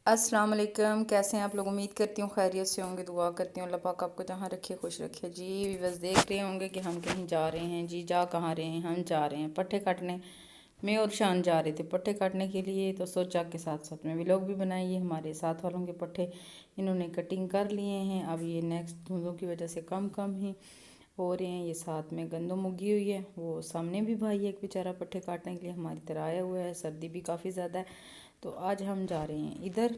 अस्सलाम वालेकुम। कैसे हैं आप लोग? उम्मीद करती हूँ खैरियत से होंगे। दुआ करती हूँ अल्लाह पाक आपको जहाँ रखे खुश रखे। जी बस देख रहे होंगे कि हम कहीं जा रहे हैं। जी जा कहाँ रहे हैं? हम जा रहे हैं पट्ठे काटने। मैं और शान जा रहे थे पट्ठे काटने के लिए, तो सोचा के साथ साथ में व्लॉग भी बनाइए। हमारे साथ वालों के पट्ठे इन्होंने कटिंग कर लिए हैं। अब ये नेक्स्ट धुंधों की वजह से कम कम ही हो रहे हैं। ये साथ में गंदम उगी हुई है। वो सामने भी भाई एक बेचारा पट्ठे काटने के लिए हमारी तरह आया हुआ है। सर्दी भी काफ़ी ज़्यादा है, तो आज हम जा रहे हैं इधर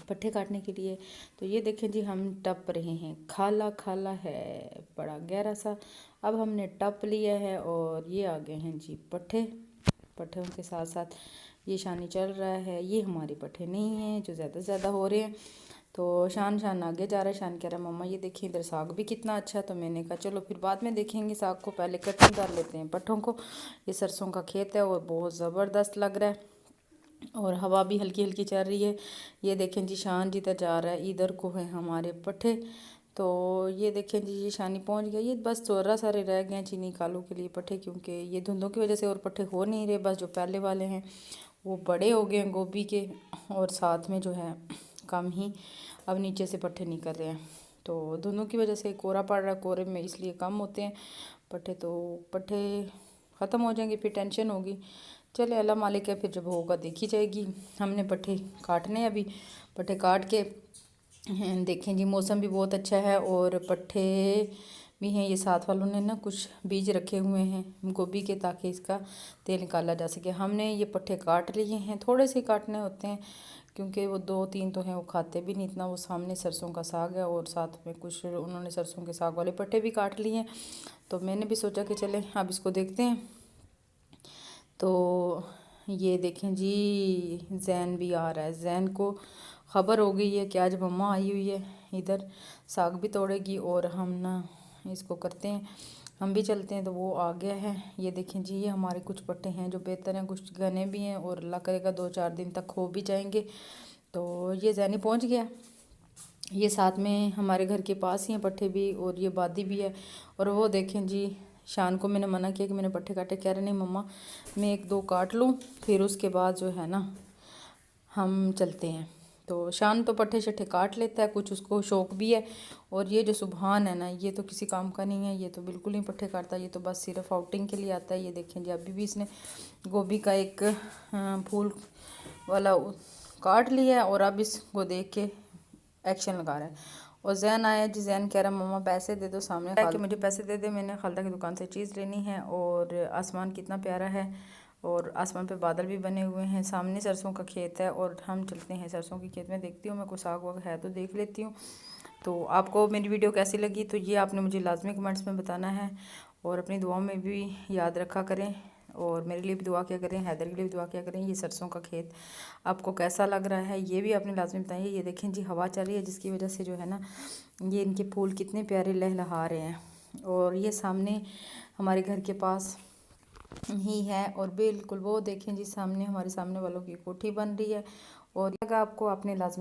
पट्ठे काटने के लिए। तो ये देखें जी, हम टप रहे हैं। खाला खाला है बड़ा गहरा सा। अब हमने टप लिया है और ये आ गए हैं जी पट्ठे। पट्ठों के साथ साथ ये शानी चल रहा है। ये हमारे पट्ठे नहीं हैं जो ज़्यादा से ज़्यादा हो रहे हैं। तो शान आगे जा रहा है। शान कह रहा है मम्मा ये देखिए इधर साग भी कितना अच्छा है। तो मैंने कहा चलो फिर बाद में देखेंगे साग को, पहले कटिंग कर लेते हैं पट्ठों को। ये सरसों का खेत है और बहुत ज़बरदस्त लग रहा है और हवा भी हल्की हल्की चल रही है। ये देखें जी, शान जिधर जा रहा है इधर को है हमारे पट्ठे। तो ये देखें जी, ये शानी पहुंच गया। ये बस 14 सारे रह गए हैं चीनी कालू के लिए पट्ठे, क्योंकि ये धुंधों की वजह से और पट्ठे हो नहीं रहे। बस जो पहले वाले हैं वो बड़े हो गए हैं गोभी के, और साथ में जो है कम ही अब नीचे से पट्ठे निकल रहे हैं। तो धुंधों की वजह से कोहरा पड़ रहा है, कोहरे में इसलिए कम होते हैं पट्ठे। तो पट्ठे ख़त्म हो जाएंगे फिर टेंशन होगी। चले अल्लाह मालिक है, फिर जब होगा देखी जाएगी। हमने पट्ठे काटने अभी। पट्ठे काट के देखें जी, मौसम भी बहुत अच्छा है और पट्ठे भी हैं। ये साथ वालों ने ना कुछ बीज रखे हुए हैं गोभी के, ताकि इसका तेल निकाला जा सके। हमने ये पट्ठे काट लिए हैं, थोड़े से काटने होते हैं क्योंकि वो 2-3 तो हैं, वो खाते भी नहीं इतना। वो सामने सरसों का साग है और साथ में कुछ उन्होंने सरसों के साग वाले पट्ठे भी काट लिए हैं। तो मैंने भी सोचा कि चले अब इसको देखते हैं। तो ये देखें जी, जैन भी आ रहा है। जैन को ख़बर हो गई है कि आज मम्मा आई हुई है इधर, साग भी तोड़ेगी और हम ना इसको करते हैं, हम भी चलते हैं। तो वो आ गया है। ये देखें जी, ये हमारे कुछ पट्टे हैं जो बेहतर हैं, कुछ घने भी हैं और अल्लाह करेगा 2-4 दिन तक हो भी जाएंगे। तो ये जैनी पहुंच गया। ये साथ में हमारे घर के पास ही हैं पट्ठे भी, और ये बादी भी है। और वो देखें जी, शान को मैंने मना किया कि मैंने पट्ठे काटे, कह रहे नहीं मम्मा मैं 1-2 काट लूँ फिर उसके बाद जो है ना हम चलते हैं। तो शान तो पट्ठे शट्ठे काट लेता है, कुछ उसको शौक भी है। और ये जो सुबहान है ना, ये तो किसी काम का नहीं है। ये तो बिल्कुल नहीं पट्ठे काटता, ये तो बस सिर्फ आउटिंग के लिए आता है। ये देखें जी, अभी भी इसने गोभी का एक फूल वाला काट लिया है और अब इसको देख के एक्शन लगा रहा है। और जैन आया जी, जैन कह रहा मम्मा पैसे दे दो, सामने कि मुझे पैसे दे दे, मैंने खालदा की दुकान से चीज़ लेनी है। और आसमान कितना प्यारा है और आसमान पे बादल भी बने हुए हैं। सामने सरसों का खेत है और हम चलते हैं सरसों के खेत में। देखती हूँ मैं कोई साग वाग है तो देख लेती हूँ। तो आपको मेरी वीडियो कैसी लगी तो ये आपने मुझे लाजमी कमेंट्स में बताना है, और अपनी दुआओं में भी याद रखा करें और मेरे लिए भी दुआ किया करें, हैदर के लिए भी दुआ किया करें। ये सरसों का खेत आपको कैसा लग रहा है ये भी आपने लाजमी बताइए। ये देखें जी, हवा चल रही है जिसकी वजह से जो है ना ये इनके फूल कितने प्यारे लहलहा रहे हैं। और ये सामने हमारे घर के पास ही है और बिल्कुल वो देखें जी, सामने हमारे सामने वालों की कोठी बन रही है। और लगा आपको आपने लाजमी